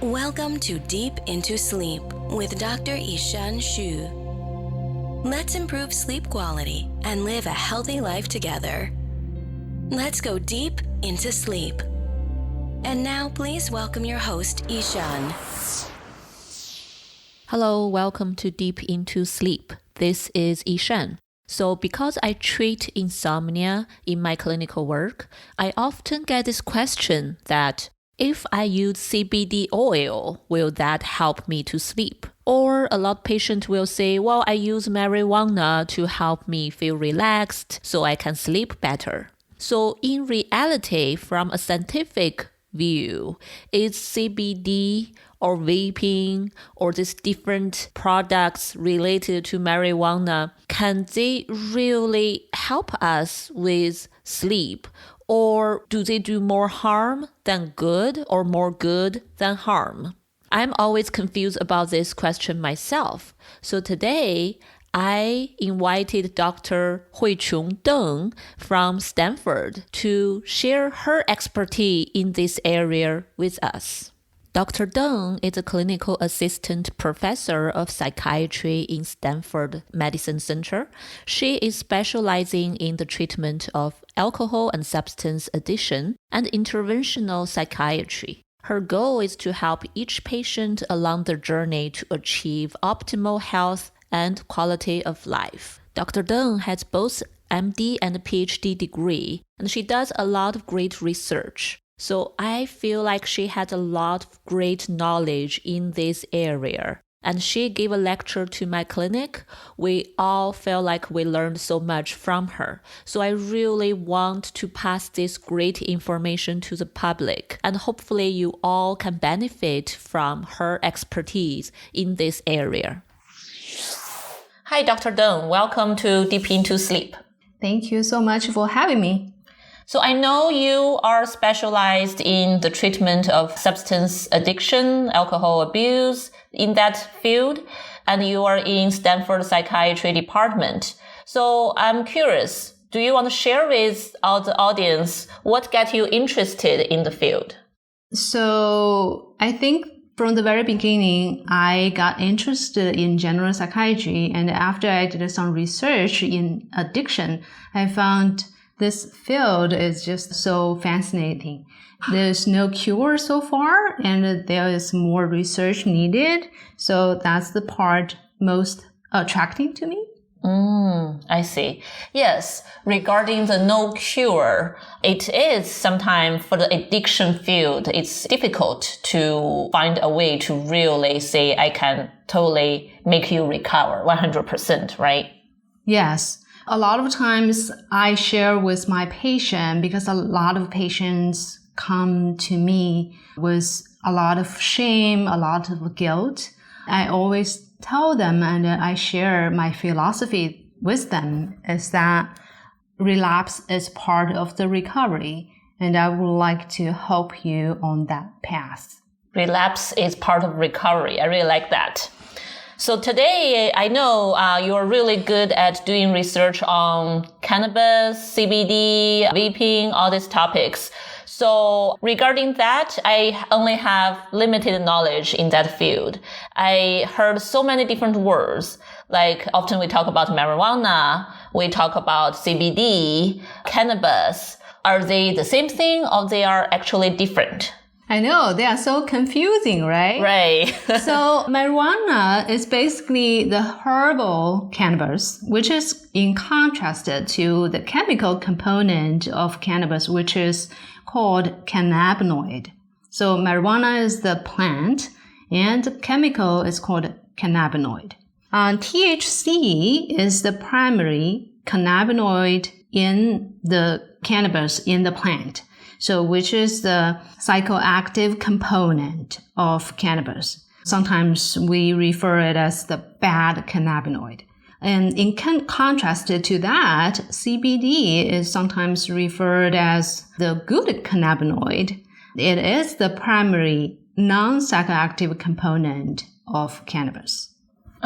Welcome to Deep into Sleep with Dr. Yishan Xu. Let's improve sleep quality and live a healthy life together. Let's go deep into sleep. And now please welcome your host, Yishan. Hello, welcome to Deep into Sleep. This is Yishan. So because I treat insomnia in my clinical work, I often get this question that if I use CBD oil, will that help me to sleep? Or a lot of patients will say, well, I use marijuana to help me feel relaxed so I can sleep better. So in reality, from a scientific view, is CBD or vaping or these different products related to marijuana, can they really help us with sleep? Or do they do more harm than good or more good than harm? I'm always confused about this question myself. So today, I invited Dr. Huichun Deng from Stanford to share her expertise in this area with us. Dr. Deng is a clinical assistant professor of psychiatry in Stanford Medicine Center. She is specializing in the treatment of alcohol and substance addiction and interventional psychiatry. Her goal is to help each patient along the journey to achieve optimal health and quality of life. Dr. Deng has both MD and PhD degree, and she does a lot of great research. So I feel like she had a lot of great knowledge in this area. And she gave a lecture to my clinic. We all felt like we learned so much from her. So I really want to pass this great information to the public. And hopefully you all can benefit from her expertise in this area. Hi, Dr. Deng. Welcome to Deep into Sleep. Thank you so much for having me. So I know you are specialized in the treatment of substance addiction, alcohol abuse in that field, and you are in Stanford Psychiatry Department. So I'm curious, do you want to share with our the audience what got you interested in the field? So I think from the very beginning, I got interested in general psychiatry, and after I did some research in addiction, I found this field is just so fascinating. There's no cure so far, and there is more research needed. So that's the part most attracting to me. I see. Yes, regarding the no cure, it is sometimes for the addiction field, it's difficult to find a way to really say, I can totally make you recover 100%, right? Yes. A lot of times I share with my patient because a lot of patients come to me with a lot of shame, a lot of guilt. I always tell them and I share my philosophy with them is that relapse is part of the recovery, and I would like to help you on that path. Relapse is part of recovery. I really like that. So today, I know you're really good at doing research on cannabis, CBD, vaping, all these topics. So regarding that, I only have limited knowledge in that field. I heard so many different words. Like often we talk about marijuana, we talk about CBD, cannabis. Are they the same thing or they are actually different? I know, they are so confusing, right? Right. So marijuana is basically the herbal cannabis, which is in contrast to the chemical component of cannabis, which is called cannabinoid. So marijuana is the plant, and the chemical is called cannabinoid. THC is the primary cannabinoid in the cannabis in the plant. So which is the psychoactive component of cannabis. Sometimes we refer it as the bad cannabinoid. And in contrast to that, CBD is sometimes referred as the good cannabinoid. It is the primary non-psychoactive component of cannabis.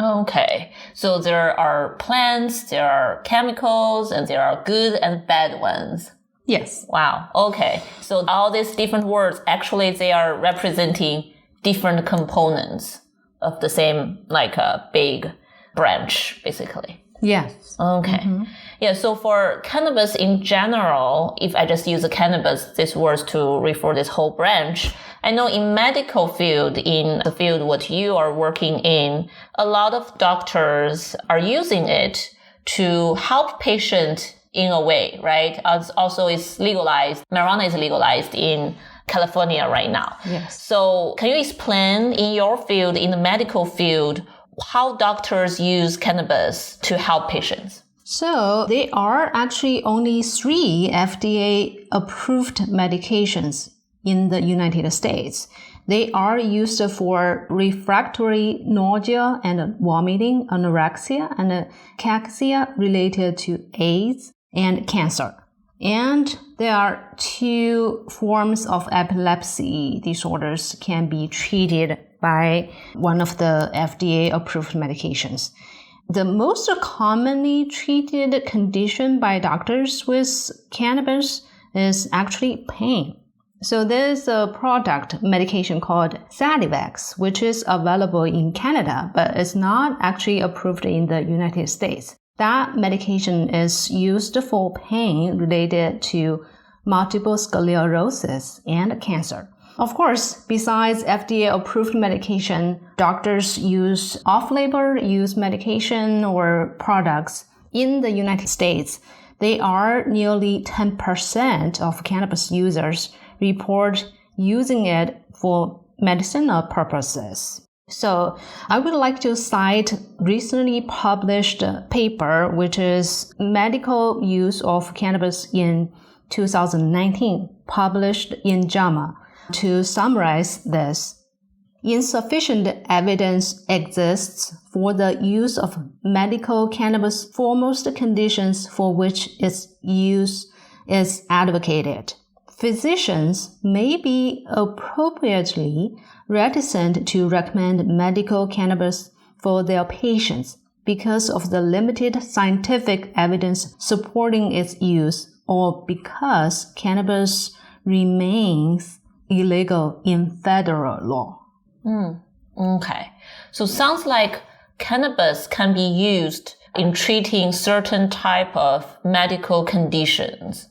Okay. So there are plants, there are chemicals, and there are good and bad ones. Yes. Wow. Okay. So all these different words, actually, they are representing different components of the same, like a big branch, basically. Yes. Okay. Yeah, so for cannabis in general, if I just use a cannabis, this word to refer this whole branch, I know in medical field, in the field what you are working in, a lot of doctors are using it to help patient in a way, right? As also it's legalized, marijuana is legalized in California right now. Yes. So can you explain in your field, in the medical field, how doctors use cannabis to help patients? So there are actually only 3 FDA-approved medications in the United States. They are used for refractory nausea and vomiting, anorexia, and cachexia related to AIDS and cancer. And there are 2 forms of epilepsy disorders can be treated by one of the FDA-approved medications. The most commonly treated condition by doctors with cannabis is actually pain. So there's a medication called Sativex, which is available in Canada, but it's not actually approved in the United States. That medication is used for pain related to multiple sclerosis and cancer. Of course, besides FDA-approved medication, doctors use off-label use medication or products. In the United States, they are nearly 10% of cannabis users report using it for medicinal purposes. So I would like to cite recently published paper, which is Medical Use of Cannabis in 2019, published in JAMA. To summarize this, insufficient evidence exists for the use of medical cannabis for most conditions for which its use is advocated. Physicians may be appropriately reticent to recommend medical cannabis for their patients because of the limited scientific evidence supporting its use or because cannabis remains illegal in federal law. Okay. So sounds like cannabis can be used in treating certain type of medical conditions.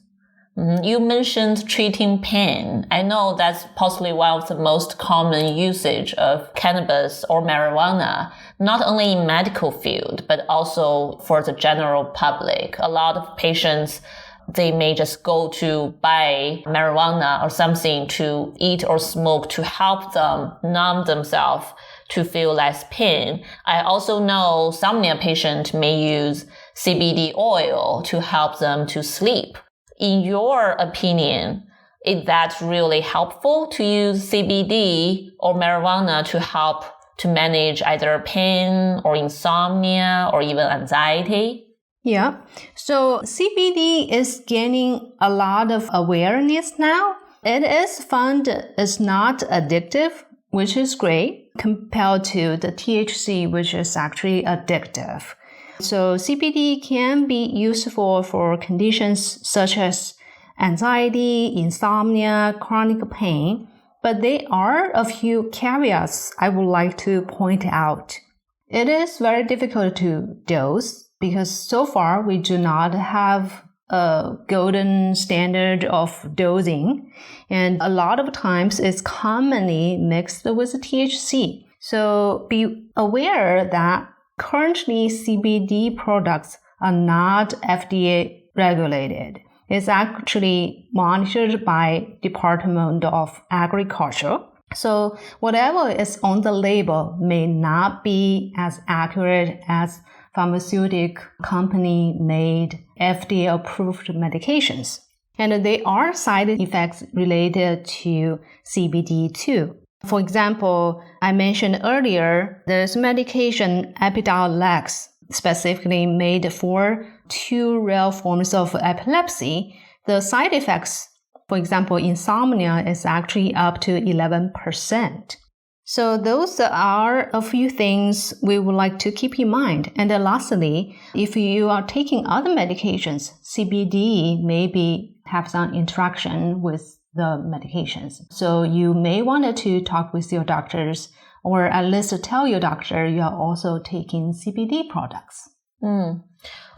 You mentioned treating pain. I know that's possibly one of the most common usage of cannabis or marijuana, not only in medical field, but also for the general public. A lot of patients, they may just go to buy marijuana or something to eat or smoke to help them numb themselves to feel less pain. I also know insomnia patients may use CBD oil to help them to sleep. In your opinion, is that really helpful to use CBD or marijuana to help to manage either pain or insomnia or even anxiety? Yeah. So CBD is gaining a lot of awareness now. It is found it's not addictive, which is great, compared to the THC, which is actually addictive. So CBD can be useful for conditions such as anxiety, insomnia, chronic pain, but there are a few caveats I would like to point out. It is very difficult to dose because so far we do not have a golden standard of dosing, and a lot of times it's commonly mixed with THC. So be aware that currently CBD products are not FDA regulated. It's actually monitored by Department of Agriculture. So whatever is on the label may not be as accurate as pharmaceutical company made FDA approved medications. And there are side effects related to CBD too. For example, I mentioned earlier, there's medication Epidiolex, specifically made for 2 rare forms of epilepsy. The side effects, for example, insomnia, is actually up to 11%. So those are a few things we would like to keep in mind. And lastly, if you are taking other medications, CBD maybe have some interaction with the medications. So you may want to talk with your doctors or at least tell your doctor you are also taking CBD products. Oh,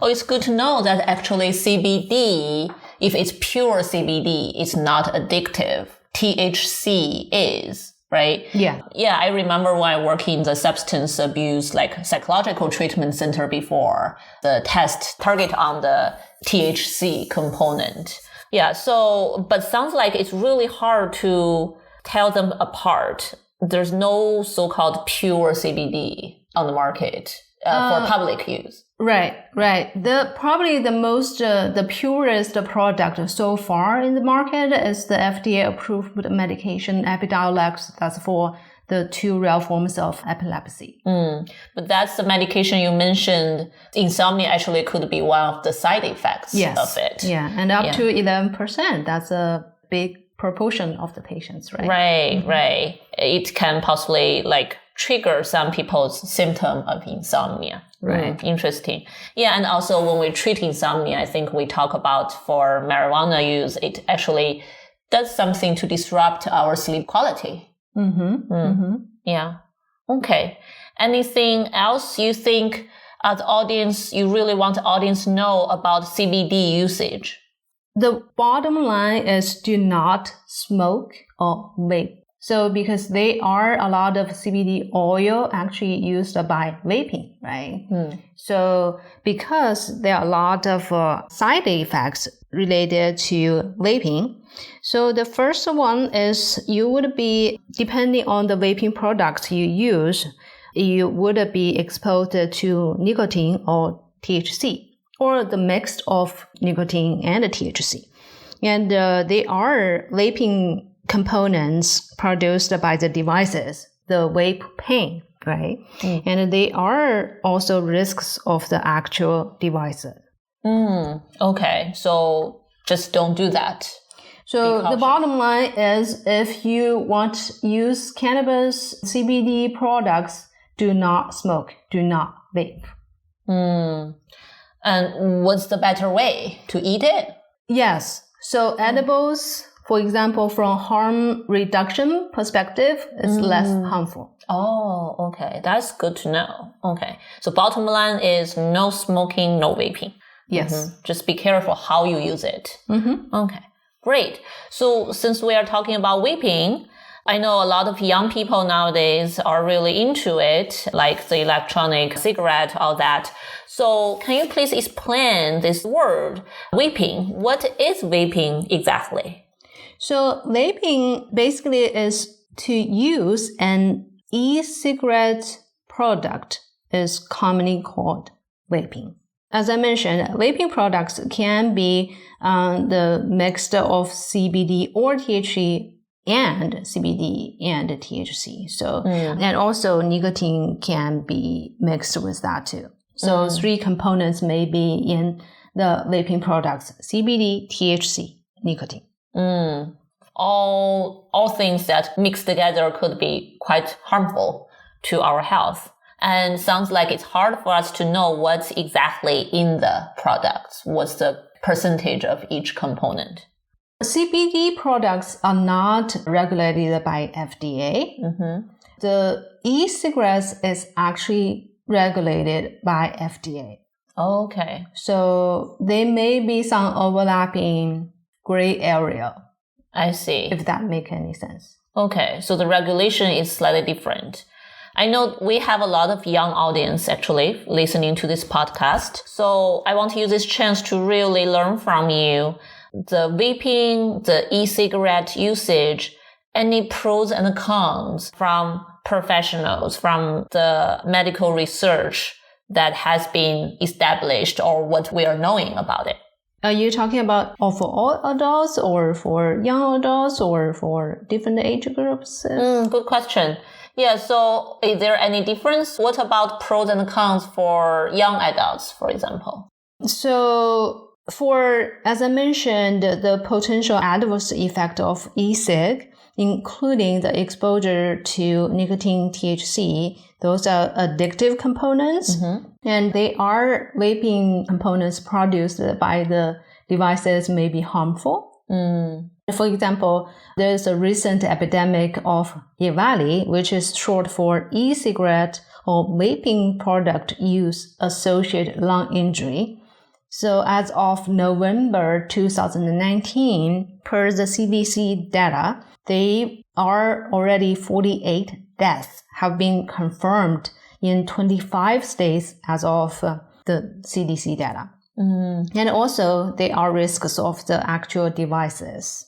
it's good to know that actually CBD, if it's pure CBD, it's not addictive. THC is, right? Yeah. Yeah, I remember when I worked in the substance abuse, like psychological treatment center before, the test target on the THC component. Yeah, so, but sounds like it's really hard to tell them apart. There's no so-called pure CBD on the market for public use. Right. Probably the purest product so far in the market is the FDA approved medication Epidiolex. That's for the 2 rare forms of epilepsy. But that's the medication you mentioned. Insomnia actually could be one of the side effects of it. Yeah, and up to 11%. That's a big proportion of the patients, right? Right. It can possibly trigger some people's symptom of insomnia. Right. Interesting. Yeah, and also when we treat insomnia, I think we talk about for marijuana use, it actually does something to disrupt our sleep quality. Yeah. Okay. Anything else you think as audience, you really want the audience to know about CBD usage? The bottom line is do not smoke or vape. So because there are a lot of CBD oil actually used by vaping, right? So because there are a lot of side effects related to vaping, so the first one is you would be, depending on the vaping products you use, you would be exposed to nicotine or THC, or the mix of nicotine and THC. And they are vaping components produced by the devices, the vape pen, right? And they are also risks of the actual devices. Okay, so just don't do that. So the bottom line is if you want to use cannabis CBD products, do not smoke, do not vape. And what's the better way to eat it? Yes. So edibles, for example, from harm reduction perspective, is less harmful. Oh, okay. That's good to know. Okay. So bottom line is no smoking, no vaping. Yes. Just be careful how you use it. Okay. Great. So since we are talking about vaping, I know a lot of young people nowadays are really into it, like the electronic cigarette, all that. So can you please explain this word, vaping? What is vaping exactly? So vaping basically is to use an e-cigarette product is commonly called vaping. As I mentioned, vaping products can be the mixture of CBD or THC and CBD and THC. So, and also nicotine can be mixed with that too. So 3 components may be in the vaping products: CBD, THC, nicotine. All things that mix together could be quite harmful to our health. And sounds like it's hard for us to know what's exactly in the products. What's the percentage of each component? CBD products are not regulated by FDA. The e-cigarettes is actually regulated by FDA. Okay. So there may be some overlapping gray area. I see. If that makes any sense. Okay. So the regulation is slightly different. I know we have a lot of young audience actually listening to this podcast. So I want to use this chance to really learn from you the vaping, the e-cigarette usage, any pros and cons from professionals, from the medical research that has been established or what we are knowing about it. Are you talking about for all adults or for young adults or for different age groups? Good question. Yeah, so is there any difference? What about pros and cons for young adults, for example? So as I mentioned, the potential adverse effect of e-cig, including the exposure to nicotine, THC, those are addictive components, and they are vaping components produced by the devices may be harmful. For example, there's a recent epidemic of EVALI, which is short for e-cigarette or vaping product use associated lung injury. So as of November 2019, per the CDC data, there are already 48 deaths have been confirmed in 25 states as of the CDC data. And also, there are risks of the actual devices.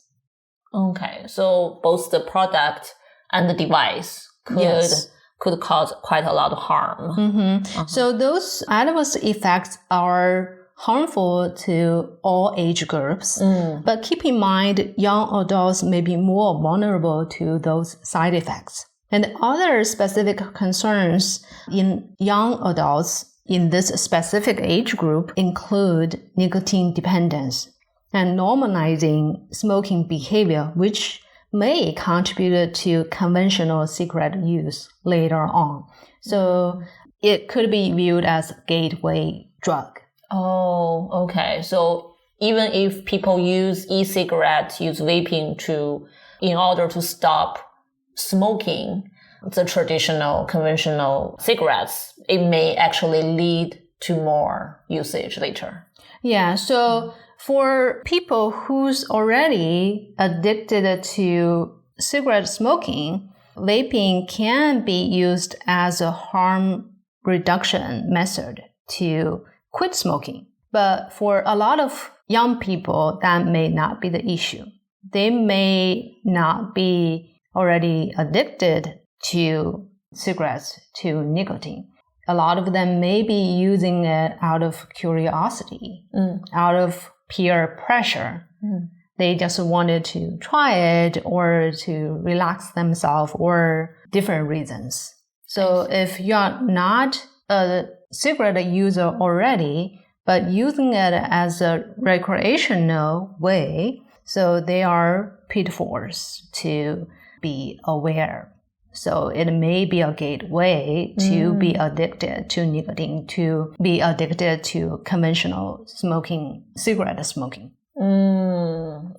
Okay, so both the product and the device could cause quite a lot of harm. So those adverse effects are harmful to all age groups, but keep in mind young adults may be more vulnerable to those side effects. And other specific concerns in young adults in this specific age group include nicotine dependence and normalizing smoking behavior, which may contribute to conventional cigarette use later on. So it could be viewed as a gateway drug. Oh, okay. So even if people use e-cigarettes, use vaping in order to stop smoking the traditional conventional cigarettes, it may actually lead to more usage later. Yeah. So for people who's already addicted to cigarette smoking, vaping can be used as a harm reduction method to quit smoking. But for a lot of young people, that may not be the issue. They may not be already addicted to cigarettes, to nicotine. A lot of them may be using it out of curiosity, out of peer pressure. They just wanted to try it or to relax themselves or different reasons. So if you're not a cigarette user already, but using it as a recreational way, so there are pitfalls to be aware. So it may be a gateway to be addicted to nicotine, to be addicted to conventional smoking, cigarette smoking.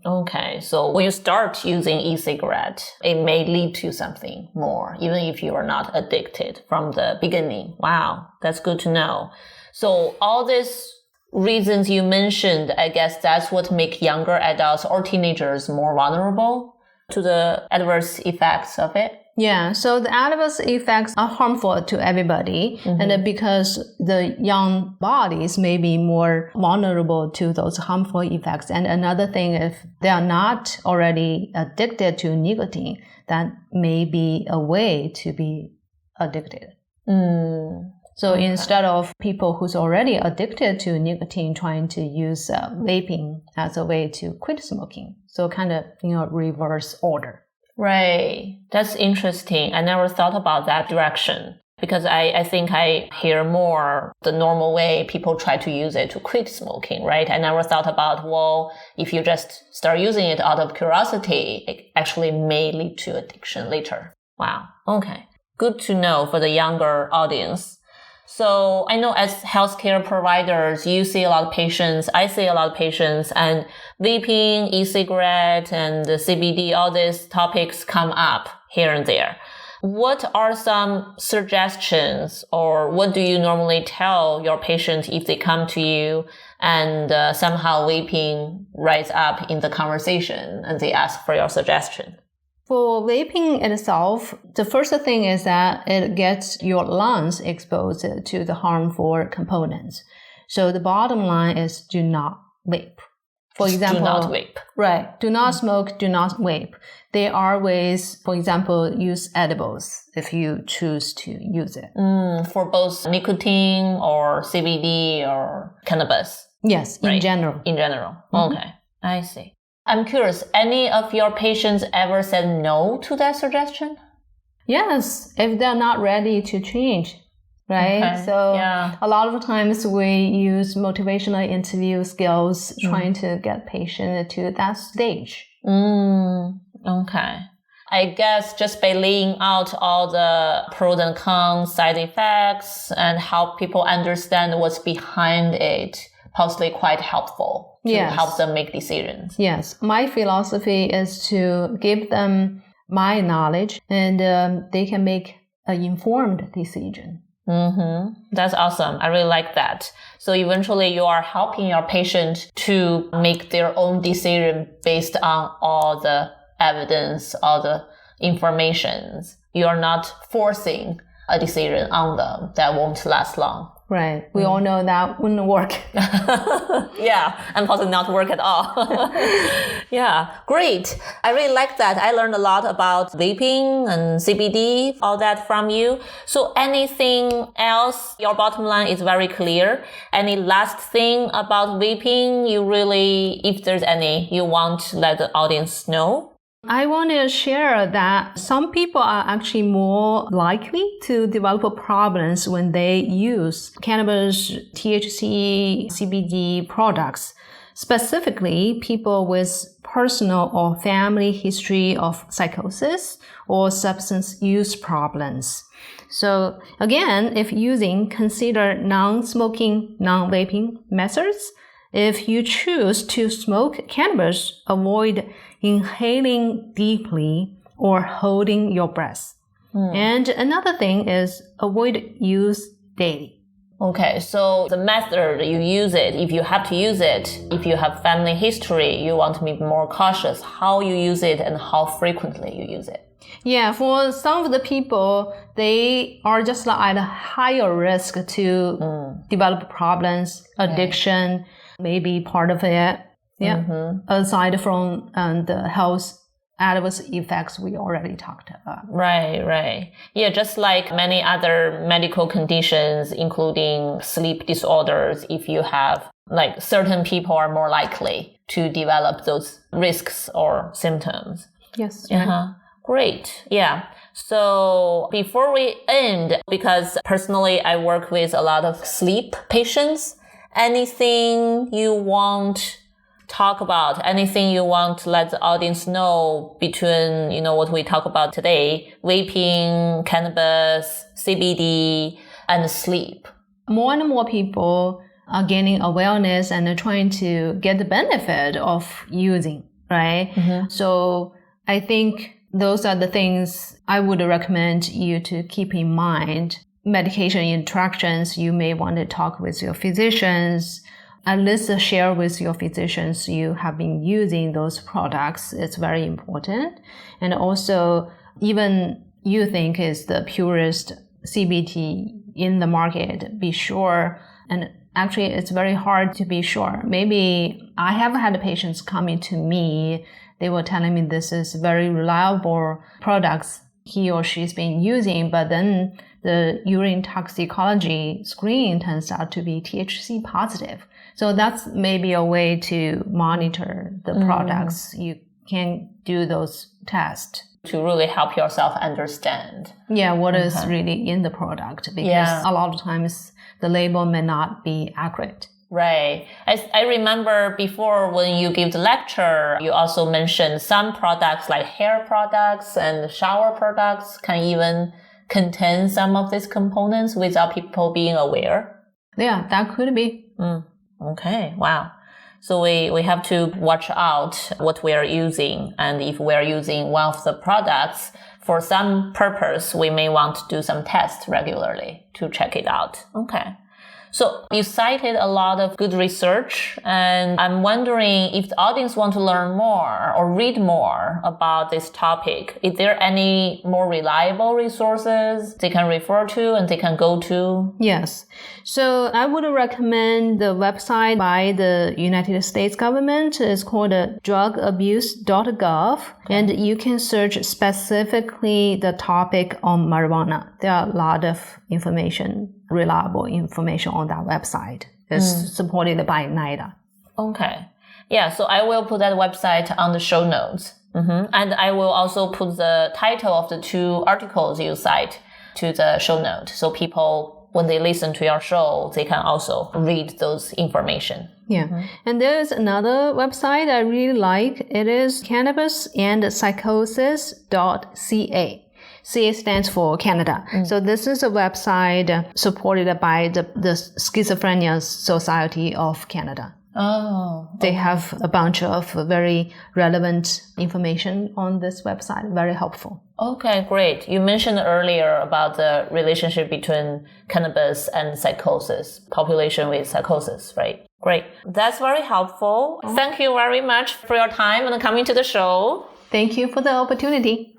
Okay, so when you start using e-cigarette, it may lead to something more, even if you are not addicted from the beginning. Wow, that's good to know. So all these reasons you mentioned, I guess that's what make younger adults or teenagers more vulnerable to the adverse effects of it. Yeah, so the adverse effects are harmful to everybody, and because the young bodies may be more vulnerable to those harmful effects. And another thing, if they are not already addicted to nicotine, that may be a way to be addicted. So instead of people who's already addicted to nicotine trying to use vaping as a way to quit smoking, so kind of, reverse order. Right. That's interesting. I never thought about that direction because I think I hear more the normal way people try to use it to quit smoking, right? I never thought about, well, if you just start using it out of curiosity, it actually may lead to addiction later. Wow. Okay. Good to know for the younger audience. So I know as healthcare providers, you see a lot of patients, I see a lot of patients, and vaping, e-cigarette, and the CBD, all these topics come up here and there. What are some suggestions, or what do you normally tell your patients if they come to you and somehow vaping rise up in the conversation and they ask for your suggestion? For vaping itself, the first thing is that it gets your lungs exposed to the harmful components. So the bottom line is do not vape. For example, do not vape. Right. Do not smoke, do not vape. There are ways, for example, use edibles if you choose to use it. For both nicotine or CBD or cannabis? Yes, right? In general. In general. Okay, I see. I'm curious, any of your patients ever said no to that suggestion? Yes, if they're not ready to change, right? Okay. So yeah. A lot of times we use motivational interview skills trying to get patient to that stage. Okay. I guess just by laying out all the pros and cons, side effects, and help people understand what's behind it, possibly quite helpful to Yes. help them make decisions. Yes. My philosophy is to give them my knowledge and they can make an informed decision. That's awesome. I really like that. So eventually you are helping your patient to make their own decision based on all the evidence, all the informations. You are not forcing a decision on them that won't last long. Right. We all know that wouldn't work. Yeah, and possibly not work at all. Yeah, great. I really like that. I learned a lot about vaping and CBD, all that from you. So anything else? Your bottom line is very clear. Any last thing about vaping you really, if there's any, you want to let the audience know? I want to share that some people are actually more likely to develop problems when they use cannabis, THC, CBD products. Specifically, people with personal or family history of psychosis or substance use problems. So again, if using, consider non-smoking, non-vaping methods. If you choose to smoke cannabis, avoid inhaling deeply or holding your breath. And another thing is avoid use daily. Okay, so the method you use it, if you have to use it, if you have family history, you want to be more cautious how you use it and how frequently you use it. Yeah, for some of the people, they are just at a higher risk to develop problems, addiction, maybe part of it. Yeah. Aside from the health adverse effects we already talked about. Right. Yeah, just like many other medical conditions, including sleep disorders, if you have, like, certain people are more likely to develop those risks or symptoms. Yes. Great. Yeah. So before we end, because personally I work with a lot of sleep patients, anything you want talk about, anything you want to let the audience know between, what we talk about today, vaping, cannabis, CBD, and sleep? More and more people are gaining awareness and are trying to get the benefit of using, right? So I think those are the things I would recommend you to keep in mind. Medication interactions, you may want to talk with your physicians, at least share with your physicians you have been using those products. It's very important. And also, even you think is the purest CBD in the market, be sure. And actually, it's very hard to be sure. Maybe I have had patients coming to me, they were telling me this is very reliable products he or she's been using, but then the urine toxicology screening turns out to be THC positive. So that's maybe a way to monitor the products. You can do those tests. To really help yourself understand. Yeah, what is really in the product, because a lot of times the label may not be accurate. Right. I remember before when you give the lecture, you also mentioned some products like hair products and shower products can even contain some of these components without people being aware. Yeah, that could be. Okay. Wow. So we have to watch out what we are using. And if we are using one of the products for some purpose, we may want to do some tests regularly to check it out. Okay. So you cited a lot of good research, and I'm wondering if the audience want to learn more or read more about this topic. Is there any more reliable resources they can refer to and they can go to? Yes. So I would recommend the website by the United States government. It's called drugabuse.gov, and you can search specifically the topic on marijuana. There are a lot of information, reliable information on that website. It's supported by NIDA. Okay. Yeah, so I will put that website on the show notes. And I will also put the title of the 2 articles you cite to the show note. So people, when they listen to your show, they can also read those information. Yeah. And there's another website I really like. It is cannabispsychosis.ca. C stands for Canada. So this is a website supported by the Schizophrenia Society of Canada. Oh, They have a bunch of very relevant information on this website, very helpful. Okay, great. You mentioned earlier about the relationship between cannabis and psychosis, population with psychosis, right? Great. That's very helpful. Thank you very much for your time and coming to the show. Thank you for the opportunity.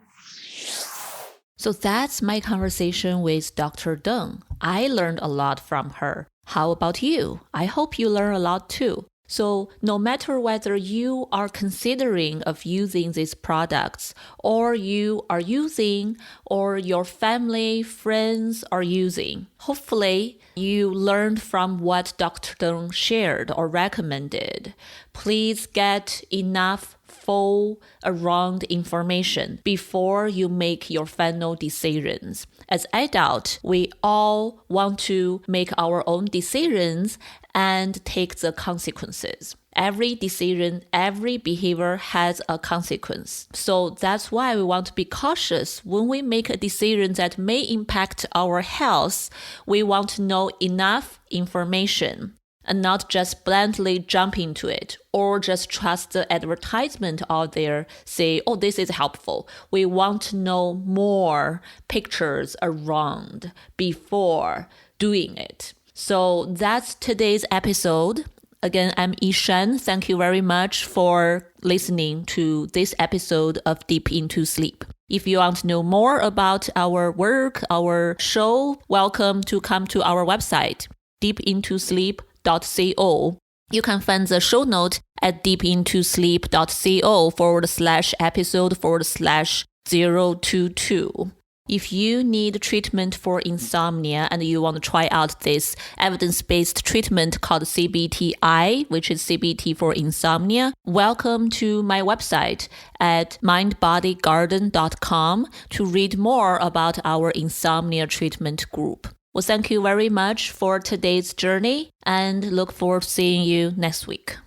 So that's my conversation with Dr. Deng. I learned a lot from her. How about you? I hope you learn a lot too. So no matter whether you are considering of using these products or you are using or your family, friends are using, hopefully you learned from what Dr. Deng shared or recommended. Please get enough full around information before you make your final decisions. As adults, we all want to make our own decisions and take the consequences. Every decision, every behavior has a consequence. So that's why we want to be cautious when we make a decision that may impact our health. We want to know enough information and not just blindly jump into it or just trust the advertisement out there, say, oh, this is helpful. We want to know more pictures around before doing it. So that's today's episode. Again, I'm Yishan. Thank you very much for listening to this episode of Deep Into Sleep. If you want to know more about our work, our show, welcome to come to our website, deepintosleep.co. You can find the show note at deepintosleep.co/episode/022. If you need treatment for insomnia and you want to try out this evidence-based treatment called CBTI, which is CBT for insomnia, welcome to my website at mindbodygarden.com to read more about our insomnia treatment group. Well, thank you very much for today's journey and look forward to seeing you next week.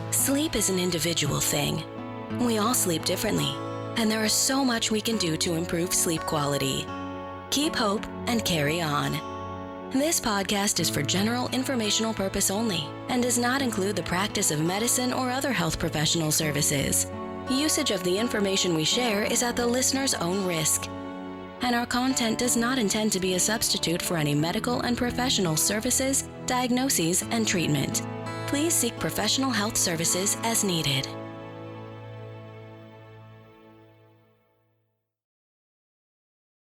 Sleep is an individual thing. We all sleep differently, and there is so much we can do to improve sleep quality. Keep hope and carry on. This podcast is for general informational purpose only and does not include the practice of medicine or other health professional services. Usage of the information we share is at the listener's own risk, and our content does not intend to be a substitute for any medical and professional services, diagnoses, and treatment. Please seek professional health services as needed.